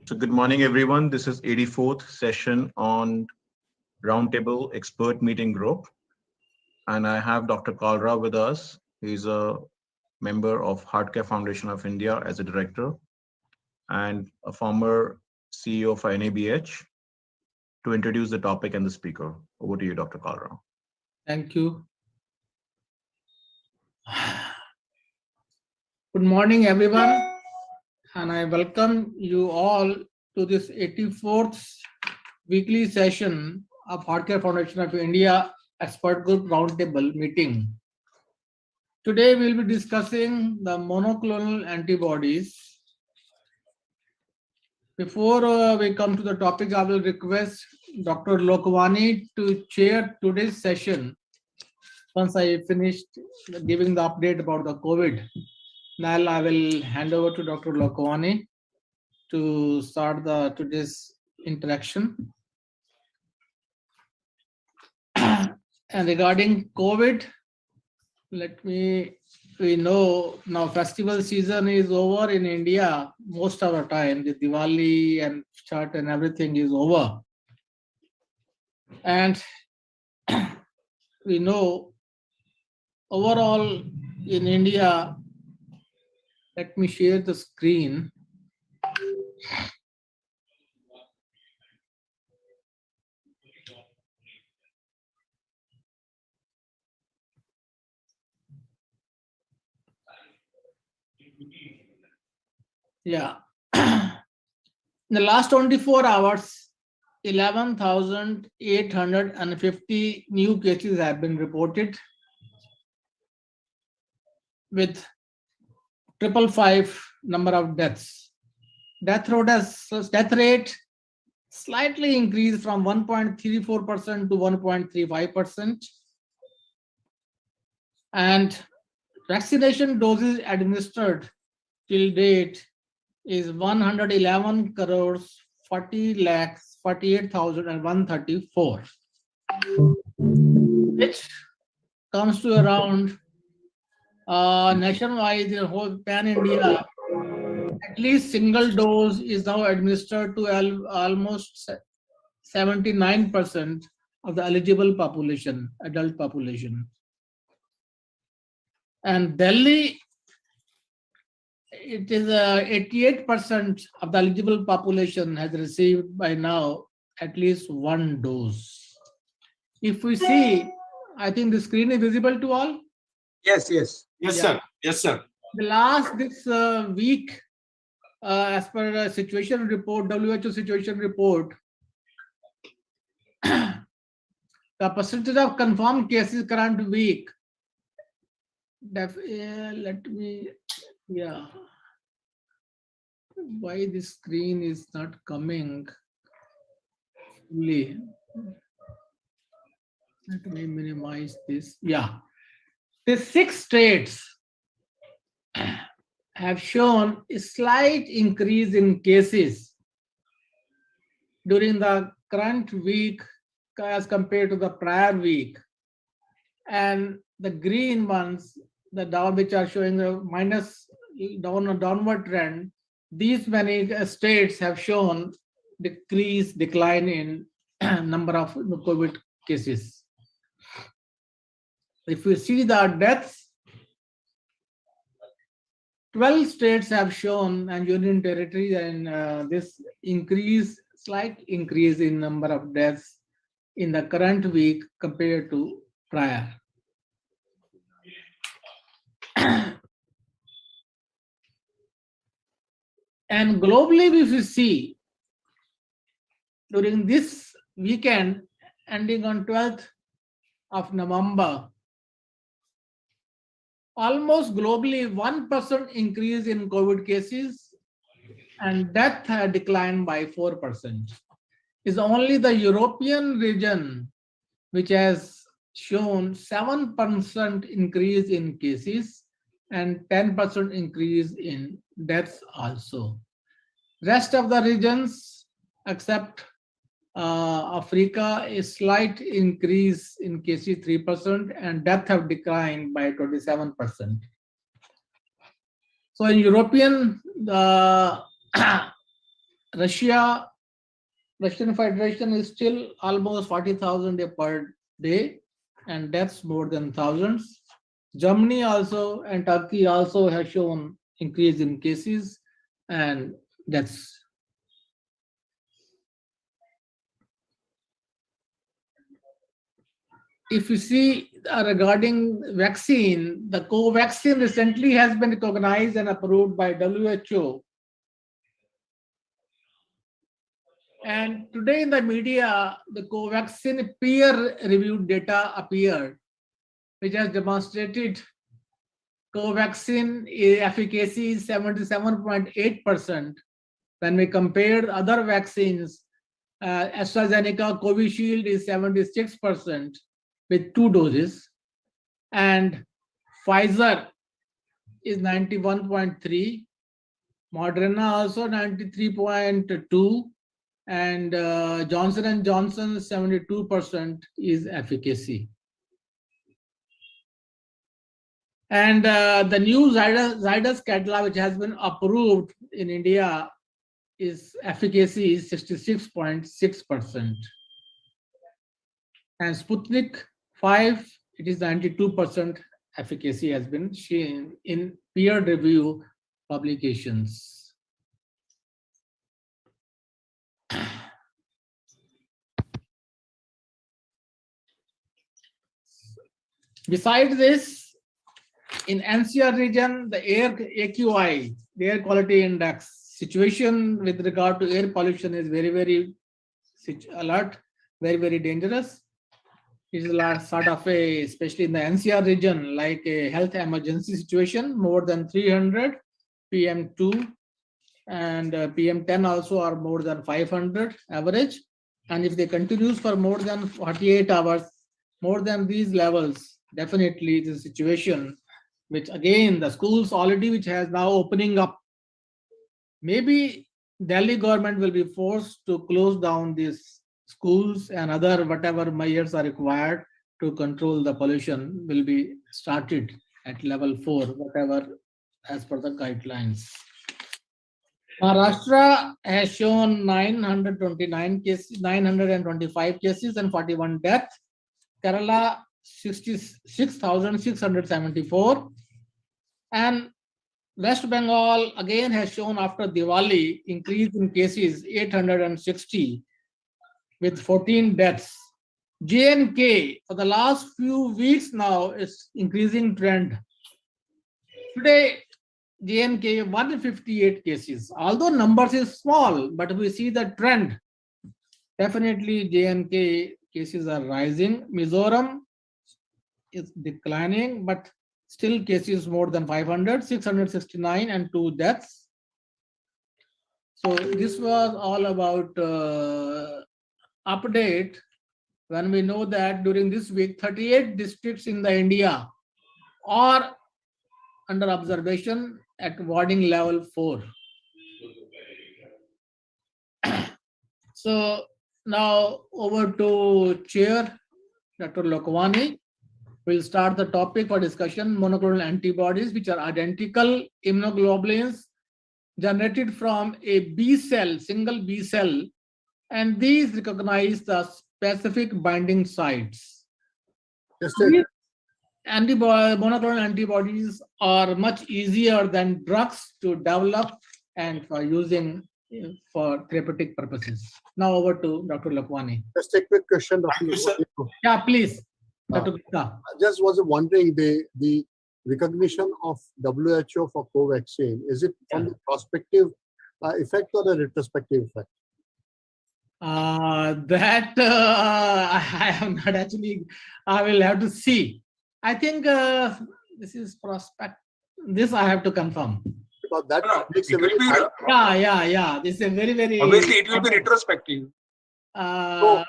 So good morning, everyone. This is 84th session on Roundtable Expert Meeting Group. And I have Dr. Kalra with us. He's a member of Heart Care Foundation of India as a director and a former CEO for NABH to introduce the topic and the speaker. Over to you, Dr. Kalra. Thank you. Good morning, everyone, and I welcome you all to this 84th weekly session of Heart Care Foundation of India Expert Group Roundtable meeting. Today, we'll be discussing the monoclonal antibodies. Before we come to the topic, I will request Dr. Lokwani to chair today's session once I finished giving the update about the COVID. Now I will hand over to Dr. Lokwani to start today's interaction. And regarding COVID, we know now festival season is over in India most of the time. The Diwali and Chhat and everything is over. And we know overall in India, let me share the screen. Yeah. In the last 24 hours, 11,850 new cases have been reported with 555 number of deaths. Death rate slightly increased from 1.34% to 1.35%. And vaccination doses administered till date is 111 crores 40 lakhs 48,134, which comes to around nationwide, the whole pan-India, at least single dose is now administered to almost 79% of the eligible population, adult population. And Delhi, it is 88% of the eligible population has received by now at least one dose. If we see, I think the screen is visible to all. Yes, yes. Yes, sir. Yes, sir. The last week, as per the situation report, WHO situation report, the percentage of confirmed cases current week, why this screen is not coming fully. Let me minimize this. Yeah. The 6 states have shown a slight increase in cases during the current week as compared to the prior week. And the green ones, which are showing a downward trend, these many states have shown decline in number of COVID cases. If we see the deaths, 12 states have shown, and union territories, and this slight increase in number of deaths in the current week compared to prior. And globally, if you see, during this weekend, ending on 12th of November, almost globally 1% increase in COVID cases and death had declined by 4%. It's only the European region which has shown 7% increase in cases and 10% increase in deaths also. Rest of the regions except Africa, a slight increase in cases 3% and death have declined by 27%. So in European Russian Federation is still almost 40,000 per day, and deaths more than thousands. Germany also and Turkey also has shown increase in cases and deaths. If you see regarding vaccine, the Covaxin recently has been recognized and approved by WHO. And today in the media, the Covaxin peer-reviewed data appeared, which has demonstrated Covaxin efficacy is 77.8% when we compare other vaccines. AstraZeneca Covishield is 76% with 2 doses, and Pfizer is 91.3, Moderna also 93.2, and Johnson & Johnson 72% is efficacy. And the new Zydus Cadila, which has been approved in India, is efficacy is 66.6%. And Sputnik 5, it is 92% efficacy has been shown in peer review publications. Besides this, in NCR region, the air AQI, the air quality index situation with regard to air pollution is very, very alert, very, very dangerous. It is sort of a, especially in the NCR region, like a health emergency situation, more than 300, PM2 and PM10 also are more than 500 average. And if they continues for more than 48 hours, more than these levels, definitely it is a situation which again, the schools already which has now opening up. Maybe Delhi government will be forced to close down these schools, and other whatever measures are required to control the pollution will be started at level 4, whatever as per the guidelines. Maharashtra has shown 929 cases, 925 cases and 41 deaths. Kerala 66,674, and West Bengal again has shown after Diwali increase in cases 860 with 14 deaths. J&K for the last few weeks now is increasing trend. Today J&K 158 cases. Although numbers is small, but we see the trend. Definitely J&K cases are rising. Mizoram is declining, but still cases more than 500, 669 and 2 deaths. So this was all about update when we know that during this week 38 districts in the India are under observation at warning level 4. So now over to Chair Dr. Lokwani. We'll start the topic for discussion: monoclonal antibodies, which are identical immunoglobulins generated from a B cell, single B cell, and these recognize the specific binding sites. Monoclonal antibodies are much easier than drugs to develop and for using for therapeutic purposes. Now over to Dr. Lokwani. Just a quick question, Dr. Yeah, please. Dr. Gupta. I just was wondering the recognition of WHO for Covaxin, is it from the prospective effect or the retrospective effect? I am not actually, I will have to see. I think this is prospect. This I have to confirm. Because that makes a very yeah. This is a very, very. Obviously, it will be retrospective. No,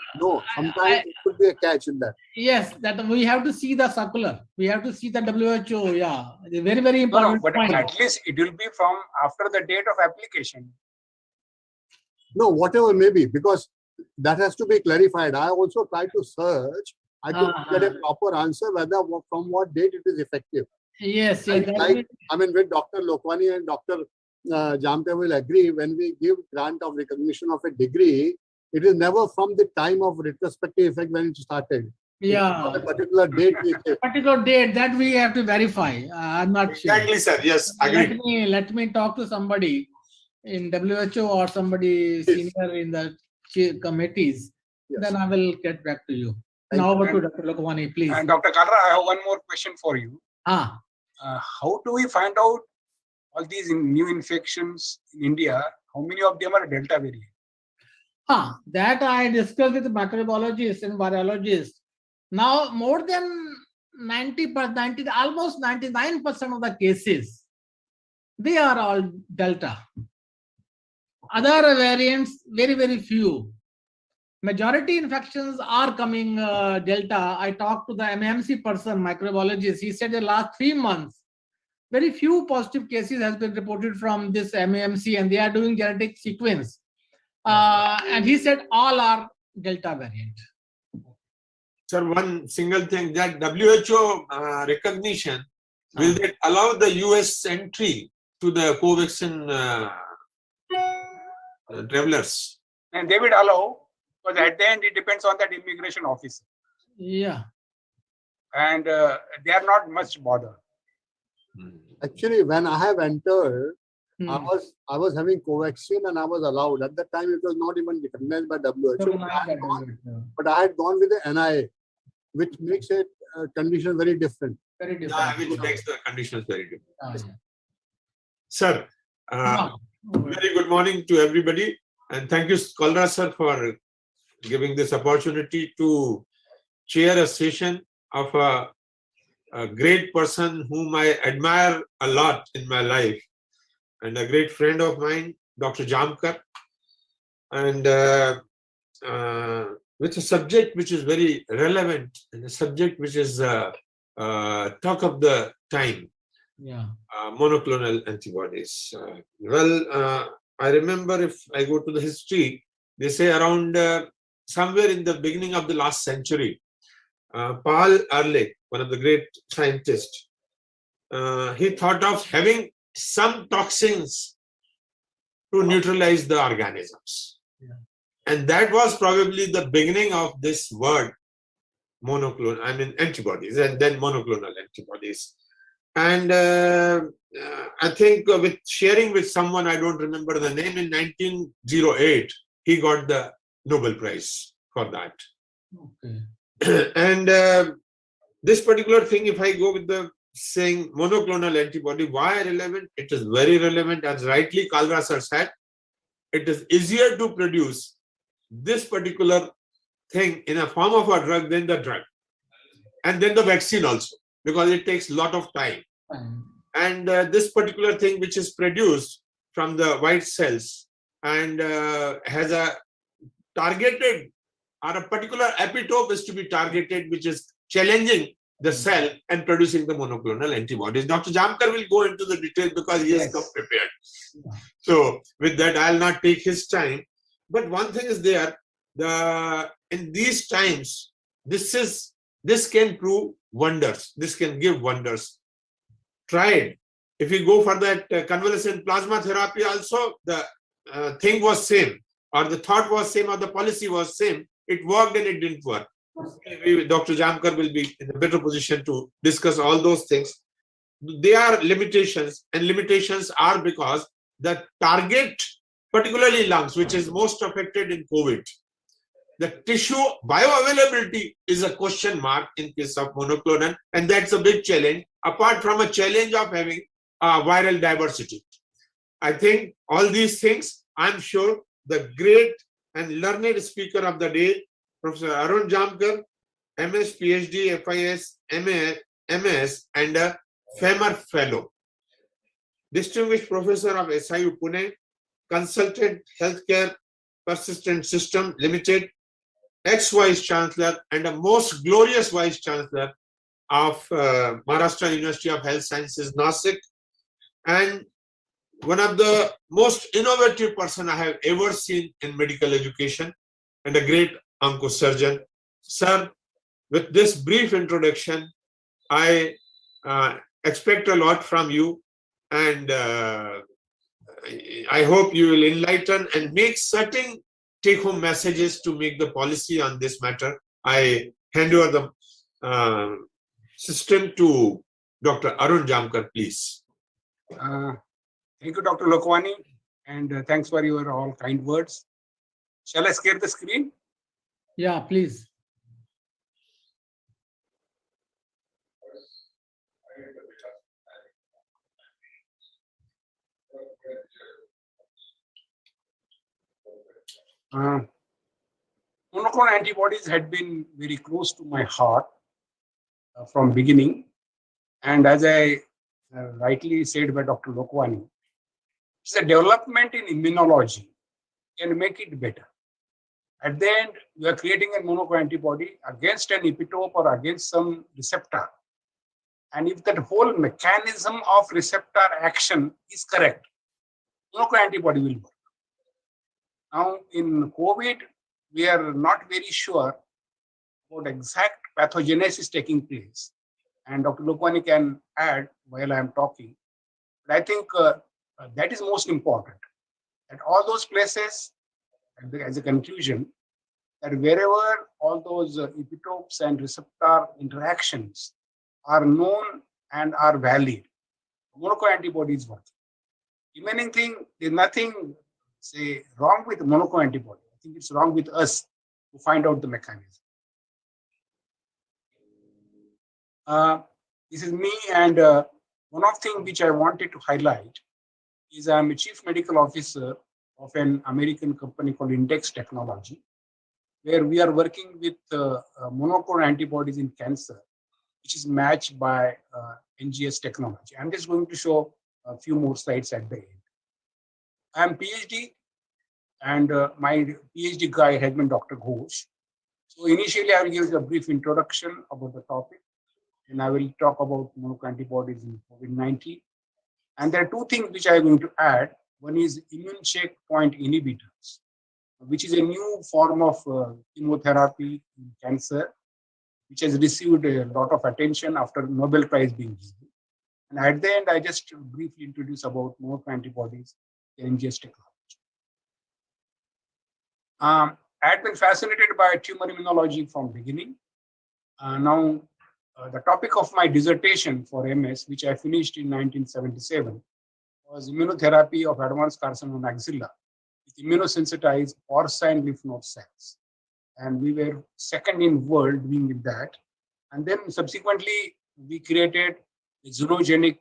sometimes it could be a catch in that. Yes, that we have to see the circular. We have to see the WHO. Yeah, it's very, very important. No, but at least it will be from after the date of application. No, whatever may be, because that has to be clarified. I also tried to search. I couldn't get a proper answer whether from what date it is effective. Yes, I mean, with Dr. Lokwani and Dr. Jamte will agree, when we give grant of recognition of a degree, it is never from the time of retrospective effect when it started. Yeah. A particular date. Particular date that we have to verify. I'm not sure. Exactly, sir. Yes, agreed. Let me talk to somebody in WHO or somebody senior in the committees. Yes. Then I will get back to you. Thank Now you. over to Dr. Lokwani, please. And Dr. Kalra, I have one more question for you. How do we find out all these new infections in India? How many of them are Delta variant? That I discussed with microbiologists and virologists. Now, more than 90%, almost 99% of the cases, they are all Delta. Other variants, very, very few. Majority infections are coming Delta. I talked to the MMC person, microbiologist. He said the last 3 months, very few positive cases has been reported from this MMC, and they are doing genetic sequence. And he said all are Delta variant. Sir, one single thing, that WHO recognition, will that allow the US entry to the Covaxin travelers? And they will allow, but at the end it depends on that immigration officer. Yeah. And they are not much bothered. Actually, when I have entered, I was having Covaxin and I was allowed. At that time, it was not even recognized by WHO. But I had gone with the NIA, which makes it condition very different. Very different. Yeah, which makes the conditions very different. Sir, very good morning to everybody. And thank you, Kalra sir, for giving this opportunity to chair a session of a great person whom I admire a lot in my life, and a great friend of mine, Dr. Jamkar, and with a subject which is very relevant and a subject which is talk of the time. Yeah. Monoclonal antibodies. I remember, if I go to the history, they say around somewhere in the beginning of the last century, Paul Ehrlich, one of the great scientists, he thought of having some toxins to neutralize the organisms. Yeah. And that was probably the beginning of this word, antibodies, and then monoclonal antibodies. And I think with sharing with someone, I don't remember the name, in 1908, he got the Nobel Prize for that. Okay. And this particular thing, if I go with the saying monoclonal antibody, why relevant? It is very relevant, as rightly Kalra sir said. It is easier to produce this particular thing in a form of a drug than the drug, and then the vaccine also, because it takes a lot of time. And this particular thing which is produced from the white cells and has a targeted, or a particular epitope is to be targeted, which is challenging the cell and producing the monoclonal antibodies. Dr. Jamkar will go into the details because he has come prepared. So with that, I'll not take his time. But one thing is there, in these times, this can prove wonders. This can give wonders. Tried. If we go for that convalescent plasma therapy also, the thing was same, or the thought was same, or the policy was same. It worked and it didn't work. Dr. Jamkar will be in a better position to discuss all those things. There are limitations, and limitations are because the target, particularly lungs, which is most affected in COVID, the tissue bioavailability is a question mark in case of monoclonal, and that's a big challenge, apart from a challenge of having viral diversity. I think all these things, I'm sure the great and learned speaker of the day, Professor Arun Jamkar, MS, PhD, FIS, MS, and a FEMR Fellow, Distinguished Professor of SIU Pune, Consultant Healthcare Persistent System Limited, ex-Vice Chancellor, and a most glorious Vice Chancellor of Maharashtra University of Health Sciences, Nasik, and one of the most innovative person I have ever seen in medical education, and a great oncosurgeon. Sir, with this brief introduction, I expect a lot from you, and I hope you will enlighten and make certain take-home messages to make the policy on this matter. I hand over the system to Dr. Arun Jamkar, please. Thank you, Dr. Lokwani, and thanks for your all kind words. Shall I share the screen? Yeah, please. Monoclonal antibodies had been very close to my heart from beginning, and as I rightly said by Dr. Lokwani, it's a development in immunology can make it better. At the end, we are creating a monoclonal antibody against an epitope or against some receptor. And if that whole mechanism of receptor action is correct, monoclonal antibody will work. Now, in COVID, we are not very sure about exact pathogenesis taking place. And Dr. Lokwani can add while I am talking. But I think that is most important. At all those places, as a conclusion, that wherever all those epitopes and receptor interactions are known and are valid, monoclonal antibody is working. Remaining thing, there's nothing, say, wrong with monoclonal antibody. I think it's wrong with us to find out the mechanism. This is me, and one of the things which I wanted to highlight is I'm a chief medical officer of an American company called Index Technology, where we are working with monoclonal antibodies in cancer, which is matched by NGS technology. I'm just going to show a few more slides at the end. I'm PhD, and my PhD guide has been Dr. Ghosh. So initially, I will give a brief introduction about the topic, and I will talk about monoclonal antibodies in COVID-19. And there are two things which I'm going to add. One is immune checkpoint inhibitors, which is a new form of chemotherapy in cancer, which has received a lot of attention after Nobel Prize being given. And at the end, I just briefly introduce about monoclonal antibodies, NGS technology. I had been fascinated by tumor immunology from beginning. Now, the topic of my dissertation for MS, which I finished in 1977, was immunotherapy of advanced carcinoma maxilla with immunosensitized porcine lymph node cells. And we were second in world doing with that. And then subsequently, we created a xenogenic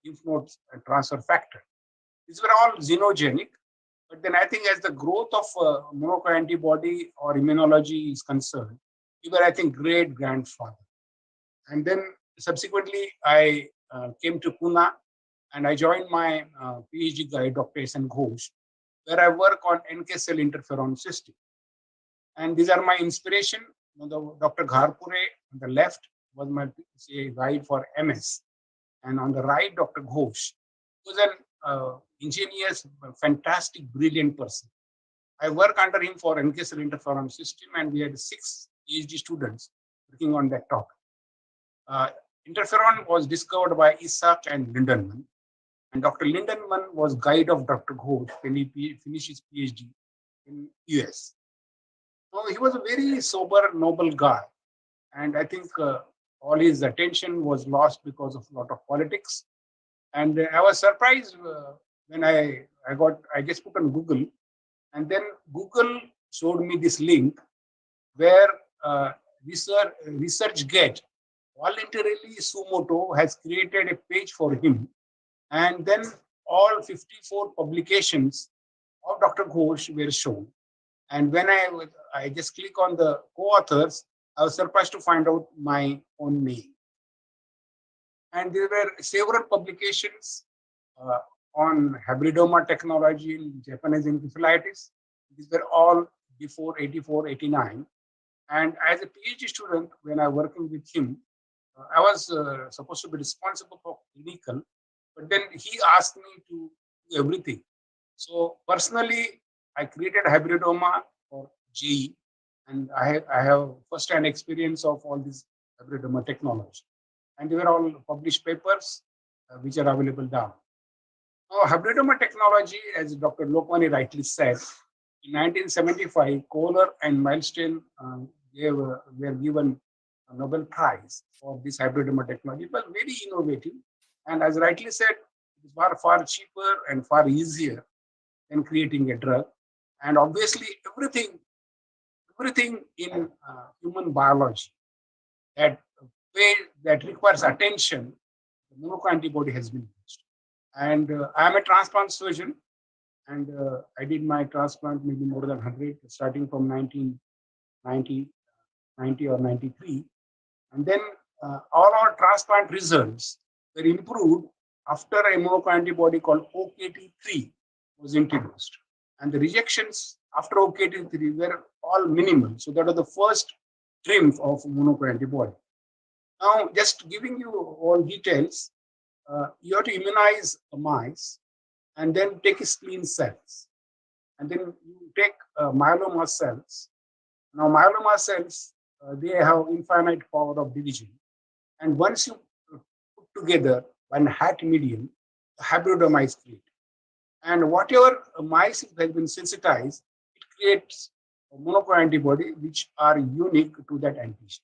lymph node transfer factor. These were all xenogenic. But then I think as the growth of monoclonal antibody or immunology is concerned, we were, I think, great grandfather. And then subsequently, I came to Pune and I joined my PhD guide, Dr. S.N. Ghosh, where I work on NK cell interferon system. And these are my inspiration. Dr. Gharpure on the left was my guide for MS. And on the right, Dr. Ghosh was an ingenious, fantastic, brilliant person. I work under him for NK cell interferon system, and we had 6 PhD students working on that topic. Interferon was discovered by Isaac and Lindenman, and Dr. Lindenman was guide of Dr. Ghosh when he finished his PhD in US. So he was a very sober, noble guy, and I think all his attention was lost because of a lot of politics. And I was surprised when I just put on Google, and then Google showed me this link where ResearchGate voluntarily Sumoto has created a page for him, and then all 54 publications of Dr. Ghosh were shown. And when I just click on the co-authors, I was surprised to find out my own name. And there were several publications on hybridoma technology in Japanese encephalitis. These were all before 84, 89. And as a PhD student, when I was working with him, I was supposed to be responsible for clinical, but then he asked me to do everything. So personally, I created hybridoma for JE, and I have first-hand experience of all this hybridoma technology. And they were all published papers which are available down. Now, hybridoma technology, as Dr. Lokmani rightly said, in 1975, Kohler and Milestone were given a Nobel Prize for this hybridoma technology. It was very innovative, and as rightly said, it is far cheaper and far easier than creating a drug. And obviously, everything in human biology that requires attention, the monoclonal antibody has been used. And I am a transplant surgeon, and I did my transplant maybe more than 100, starting from 1990 or 93. And then all our transplant results were improved after a monoclonal antibody called OKT3 was introduced. And the rejections after OKT3 were all minimal. So that was the first triumph of monoclonal antibody. Now, just giving you all details, you have to immunize mice and then take spleen cells. And then you take myeloma cells. Now, myeloma cells, they have infinite power of division. And once you put together one hat medium, the hybridoma is created. And whatever mice has been sensitized, it creates a monoclonal antibody which are unique to that antigen.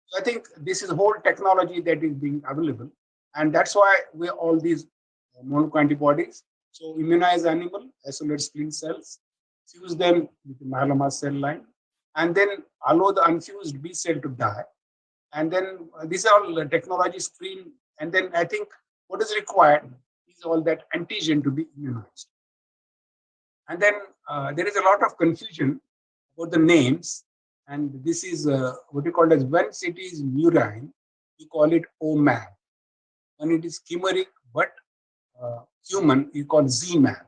So I think this is a whole technology that is being available. And that's why we have all these monoclonal antibodies. So immunize animal, isolate spleen cells, fuse them with the myeloma cell line, and then allow the unfused B cell to die. And then these are all the technology screen. And then I think what is required is all that antigen to be immunized. And then there is a lot of confusion about the names. And this is what you call as once it is murine, you call it OMAB. When it is chimeric but human, you call ZMAB.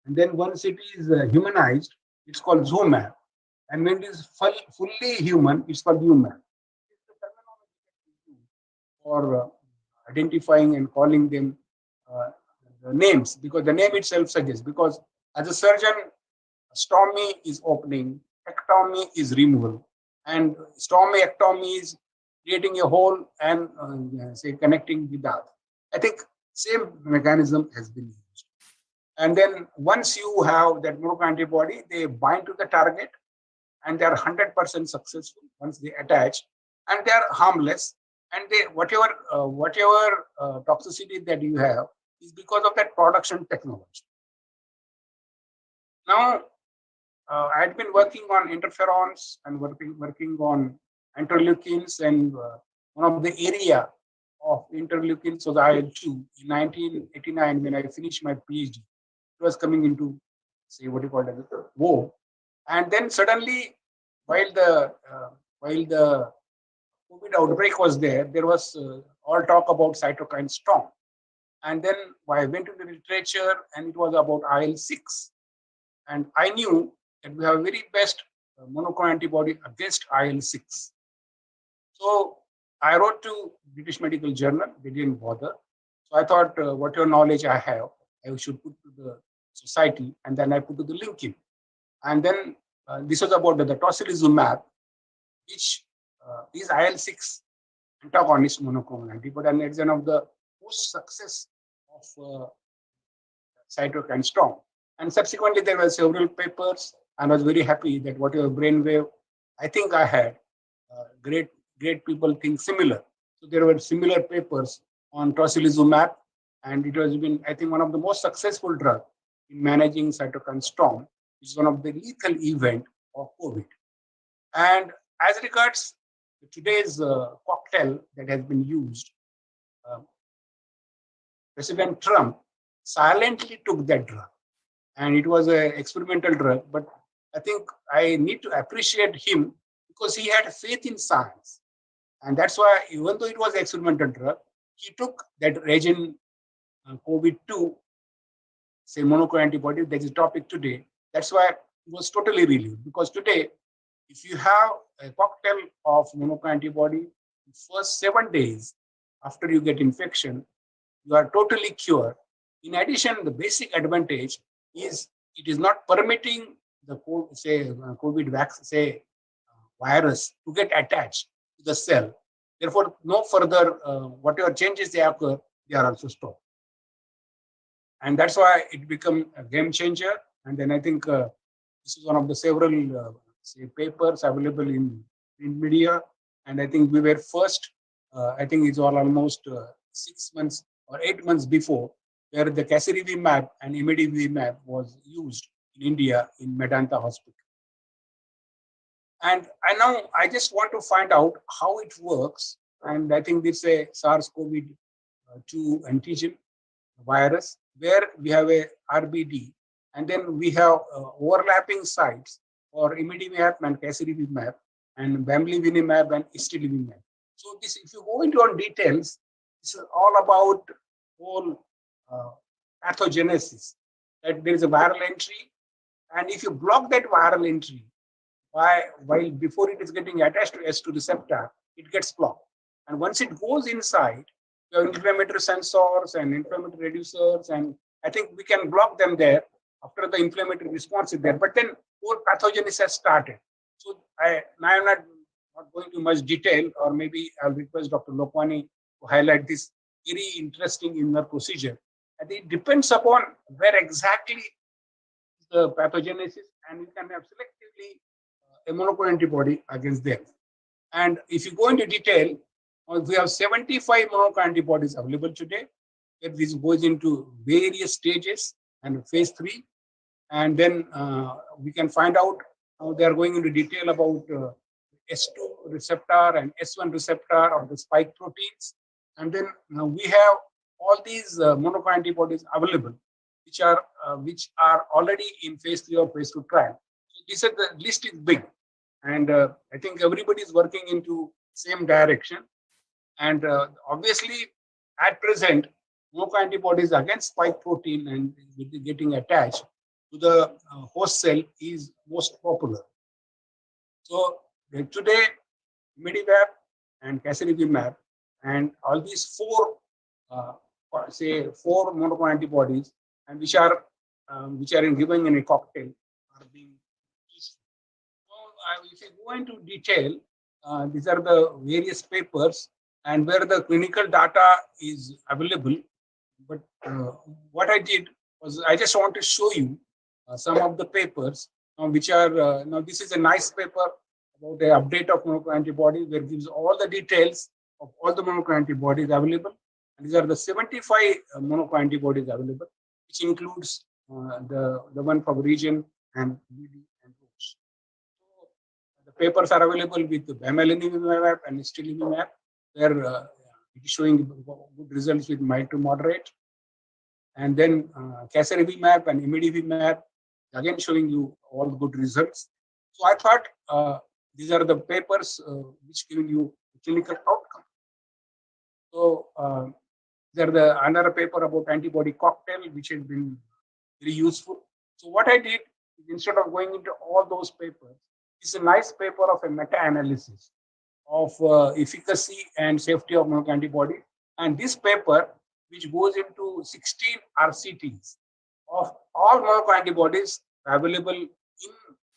And then once it is humanized, it's called ZOMAB. And when it is fully human, it's called UMAB. For identifying and calling them the names, because the name itself suggests, because as a surgeon, stomy is opening, ectomy is removal, and stomy ectomy is creating a hole and say connecting with that. I think same mechanism has been used. And then once you have that monoclonal antibody, they bind to the target and they are 100% successful once they attach, and they are harmless. And they whatever toxicity that you have is because of that production technology. Now, I had been working on interferons and working on interleukins, and one of the area of interleukins was IL-2. In 1989, when I finished my PhD, it was coming into, say, what you call it, war. And then suddenly, while the COVID outbreak was there was all talk about cytokine storm. And then I went to the literature, and it was about IL-6. And I knew that we have very best monoclonal antibody against IL-6. So I wrote to British Medical Journal. They didn't bother. So I thought, whatever knowledge I have, I should put to the society, and then I put to the LinkedIn. And then this was about the tocilizumab, which is IL-6 antagonist monoclonal antibody, and it's one of the most success of cytokine storm. And subsequently, there were several papers, and I was very happy that whatever brainwave I think I had, great people think similar. So there were similar papers on tocilizumab, and it has been, I think, one of the most successful drugs in managing cytokine storm. It's one of the lethal event of COVID. And as regards today's cocktail that has been used, President Trump silently took that drug. And it was an experimental drug, but I think I need to appreciate him because he had faith in science. And that's why, even though it was an experimental drug, he took that reagent COVID-2, say monoclonal antibody, that is the topic today. That's why it was totally relieved. Because today, if you have a cocktail of monoclonal antibody, the first 7 days after you get infection, you are totally cured. In addition, the basic advantage is it is not permitting the COVID vaccine, virus to get attached to the cell. Therefore, no further whatever changes they occur, they are also stopped. and that's why it became a game changer. And then I think this is one of the several say papers available in media. And I think we were first, I think it's all almost 6 months or 8 months before, where the casirivimab and imidivimab was used in India in Medanta Hospital. And I just want to find out how it works. And I think this is a SARS-CoV-2 antigen virus, where we have a RBD, and then we have overlapping sites for imidivimab and casirivimab and bamlanivimab and istilimumab. So this, if you go into on details, this is all about whole pathogenesis, that there is a viral entry, and if you block that viral entry, while before it is getting attached to S2 receptor, it gets blocked. And once it goes inside, you have inflammatory sensors and inflammatory reducers, and I think we can block them there after the inflammatory response is there. But then whole pathogenesis has started. So I'm not going into much detail, or maybe I'll request Dr. Lokwani to highlight this very interesting inner procedure. And it depends upon where exactly the pathogenesis, and you can have selectively a monoclonal antibody against them. And if you go into detail, we have 75 monoclonal antibodies available today. This goes into various stages and phase 3. And then we can find out how they are going into detail about S2 receptor and S1 receptor of the spike proteins. And then we have all these monoclonal antibodies available, which are already in phase 3 or phase 2 trial. So this is, the list is big. And I think everybody is working into same direction. And obviously, at present, monoclonal antibodies against spike protein and getting attached to the host cell is most popular. So today, imidivimab and casirivimab and all these four monoclonal antibodies, and which are given in a cocktail, are being used. So if you go into detail, these are the various papers and where the clinical data is available. But what I did was I just want to show you some of the papers which are, now this is a nice paper about the update of monoclonal antibodies, where it gives all the details of all the monoclonal antibodies available. And these are the 75 monoclonal antibodies available, which includes the one from region and BD and Roche. So the papers are available with bamlanivimab and istilimumab, where it is showing good results with mild to moderate. And then casirivimab and imidivimab, again showing you all good results. So I thought these are the papers which give you clinical outcome. So there is another paper about antibody cocktail, which has been very useful. So what I did is, instead of going into all those papers, it's a nice paper of a meta-analysis of efficacy and safety of monoclonal antibody. And this paper, which goes into 16 RCTs of all monoclonal antibodies available in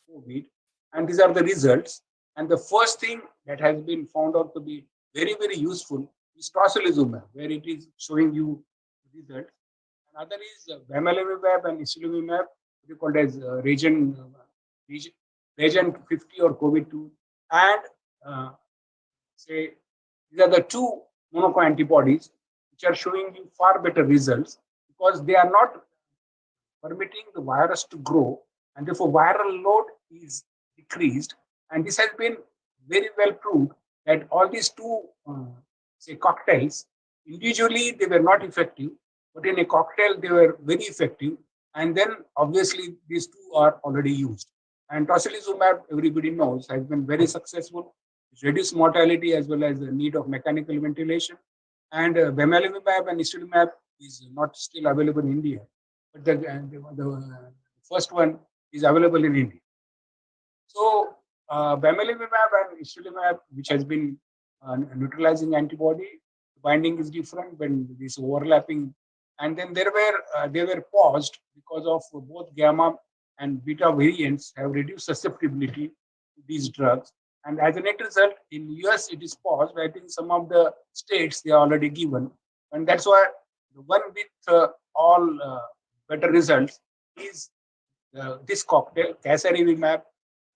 COVID, and these are the results. And the first thing that has been found out to be very, very useful is tocilizumab, where it is showing you results. Another is bamlanivimab and istilimumab, we called as region 50 or COVID-2, and say these are the two monoclonal antibodies which are showing you far better results, because they are not permitting the virus to grow, and therefore viral load is decreased. And this has been very well proved that all these two cocktails, individually they were not effective, but in a cocktail they were very effective. And then obviously these two are already used. And tocilizumab, everybody knows, has been very successful. It's reduced mortality as well as the need of mechanical ventilation. And bamlanivimab and istilimumab is not still available in India, but the first one is available in India. So bamlanivimab and istilimumab, which has been neutralizing antibody, binding is different when this overlapping, and then they were paused because of both gamma and beta variants have reduced susceptibility to these drugs. And as a net result, in US it is paused. I think some of the states they are already given, and that's why the one with all better results is this cocktail, casirivimab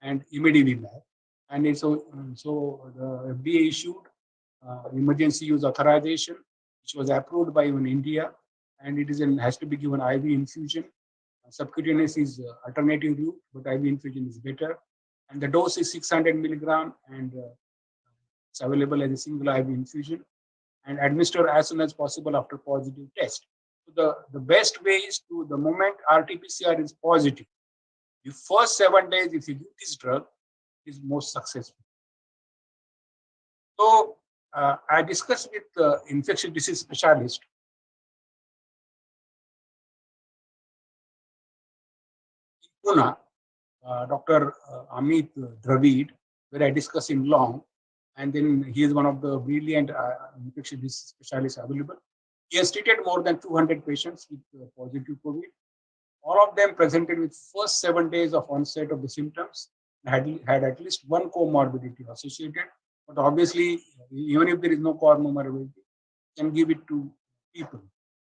and imidivimab. And so the FDA issued emergency use authorization, which was approved by even India, and it has to be given IV infusion. Subcutaneous is alternative route, but IV infusion is better. And the dose is 600 milligram, and it's available as a single IV infusion, and administer as soon as possible after positive test. So the best way is to, the moment RT-PCR is positive, the first 7 days, if you give this drug, is most successful. So I discussed with the infectious disease specialist in Pune, Dr. Amit Dravid, where I discussed in long, and then he is one of the brilliant infectious disease specialists available. He has treated more than 200 patients with positive COVID. All of them presented with first 7 days of onset of the symptoms, had at least one comorbidity associated. But obviously, even if there is no comorbidity, you can give it to people.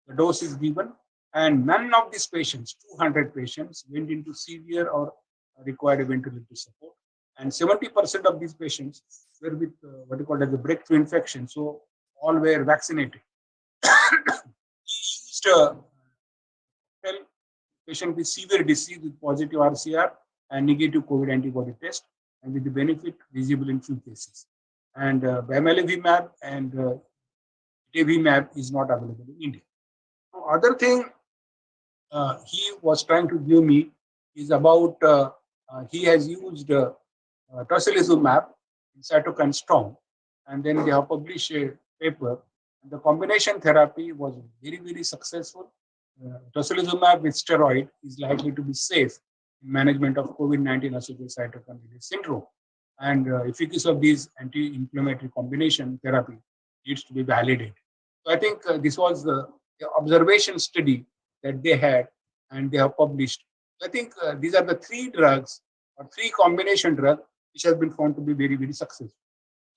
The dose is given, and none of these patients, 200 patients, went into severe or required ventilator support. And 70% of these patients were with what you call as a breakthrough infection. So all were vaccinated. He used patient with severe disease with positive RCR and negative COVID antibody test, and with the benefit visible in few cases. And bamlanivimab and itevimab is not available in India. So other thing he was trying to give me is about he has used tocilizumab in cytokine storm, and then they have published a paper. And the combination therapy was very, very successful. Tocilizumab with steroid is likely to be safe in management of COVID-19 associated cytokine release syndrome. And efficacy of these anti-inflammatory combination therapy needs to be validated. So I think this was the observation study that they had, and they have published. I think these are the 3 drugs or 3 combination drugs which have been found to be very, very successful.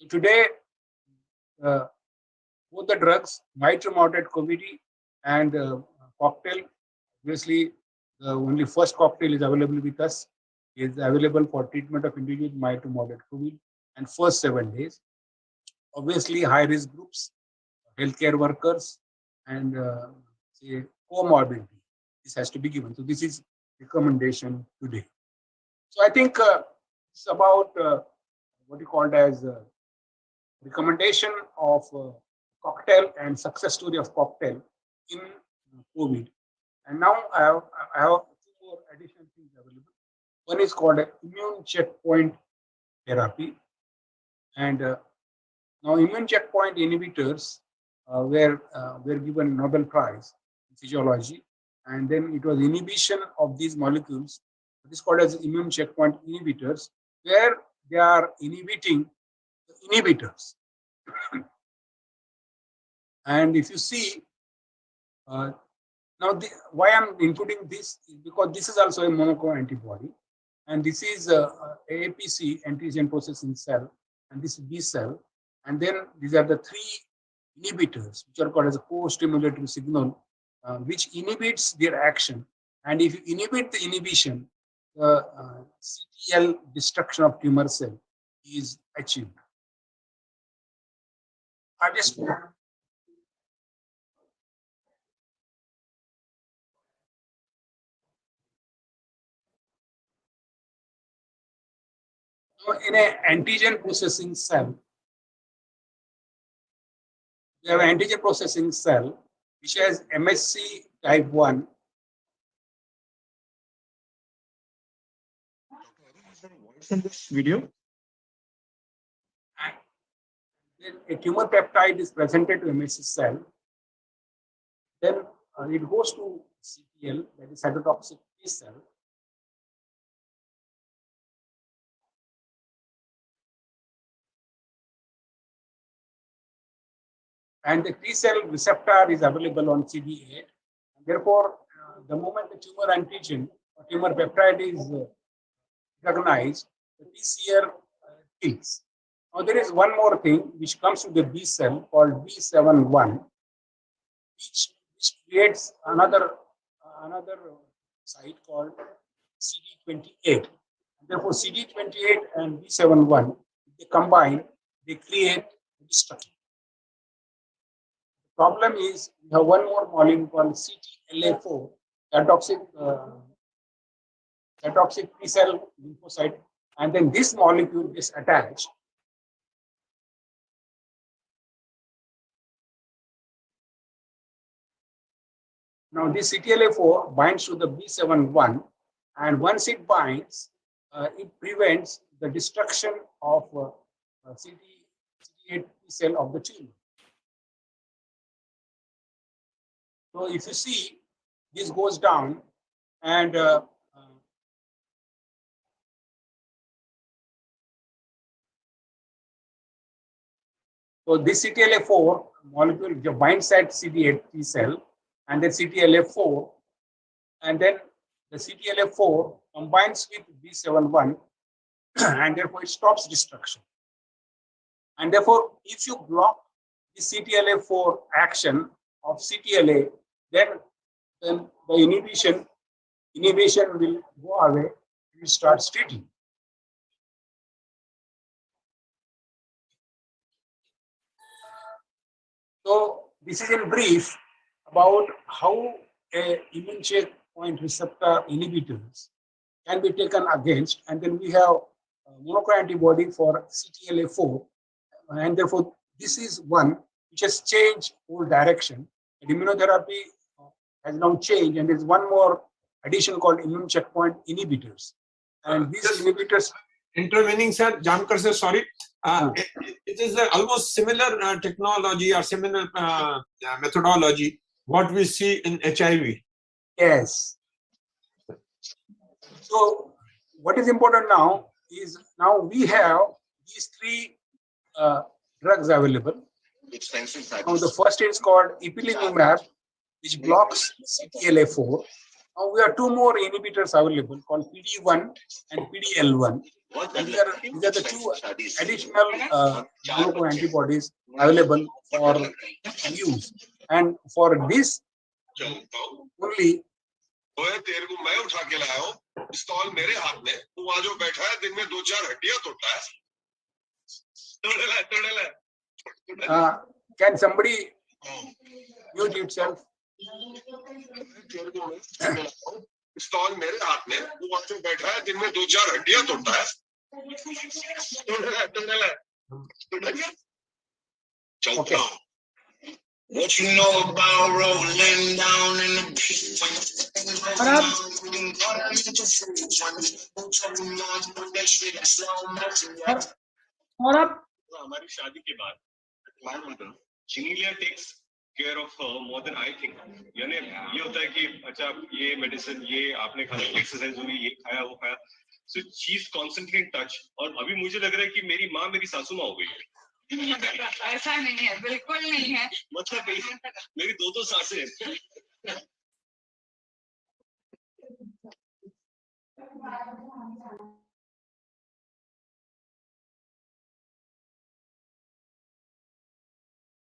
So today, both the drugs, mild to moderate COVID and cocktail, obviously the only first cocktail is available with us, is available for treatment of individuals mild to moderate COVID and first 7 days. Obviously, high-risk groups, healthcare workers, and say comorbidity. This has to be given. So this is recommendation today. So I think it's about what you called as recommendation of cocktail and success story of cocktail in COVID. And now I have 2 more additional things available. One is called immune checkpoint therapy, and now immune checkpoint inhibitors were given Nobel Prize in physiology, and then it was inhibition of these molecules. This is called as immune checkpoint inhibitors, where they are inhibiting the inhibitors. And if you see, now why I'm including this is because this is also a monoclonal antibody, and this is APC, antigen processing cell, and this is B cell, and then these are the 3 inhibitors which are called as a co-stimulatory signal, which inhibits their action. And if you inhibit the inhibition, the CTL destruction of tumor cell is achieved. I just in an antigen processing cell, we have an antigen processing cell which has MSC type 1. In this video, Then a tumor peptide is presented to MSC cell. Then it goes to CTL, that is cytotoxic T cell. And the T cell receptor is available on CD8. Therefore, the moment the tumor antigen or tumor peptide is recognized, the TCR kills. Now, there is one more thing which comes to the B cell called B71, which creates another site called CD28. Therefore, CD28 and B71, they combine, they create destruction. The problem is we have one more molecule called CTLA4, cytotoxic T-cell lymphocyte, and then this molecule is attached. Now this CTLA4 binds to the B71, and once it binds, it prevents the destruction of CD8 cell of the tumor. So if you see, this goes down, and so this CTLA4 molecule binds at CD8 T cell, and then CTLA4, and then the CTLA4 combines with B71, and therefore it stops destruction. And therefore, if you block the CTLA4 action of CTLA, then the inhibition will go away. You start treating. So this is in brief about how a immune checkpoint receptor inhibitors can be taken against, and then we have monoclonal antibody for CTLA4, and therefore this is one which has changed whole direction. And immunotherapy has now changed, and there's one more addition called immune checkpoint inhibitors. And these inhibitors. Intervening, sir, Jankar sir, sorry. It is almost similar technology or similar methodology what we see in HIV. Yes. So what is important now is now we have these three drugs available. Now the first is called ipilimumab, which blocks CTLA4. Now we have two more inhibitors available called PD1 and PDL1. And these are the two additional monoclonal antibodies available for use. And for this only तेरे को मैं उठा के लाया हूँ, पिस्तौल मेरे हाथ में, तू वहाँ जो बैठा है दिन में 2-4 हड्डियाँ तोड़ता है. Can somebody mute itself? पिस्तौल मेरे हाथ में, तू वहाँ जो बैठा है दिन में 2-4 हड्डियाँ तोड़ता है. Okay. What you know about rolling down in the beach? हमारी शादी के बाद Chinelia takes care of her more than I think. यानी ये होता है कि अच्छा ये मेडिसिन ये आपने खाया एक्सरसाइज हुई ये खाया वो खाया. So she's constantly in touch. और अभी मुझे लग रहा है कि मेरी माँ मेरी सासू माँ हो गई है. ऐसा नहीं है, बिल्कुल नहीं है. मतलब मेरी दो सासें हैं.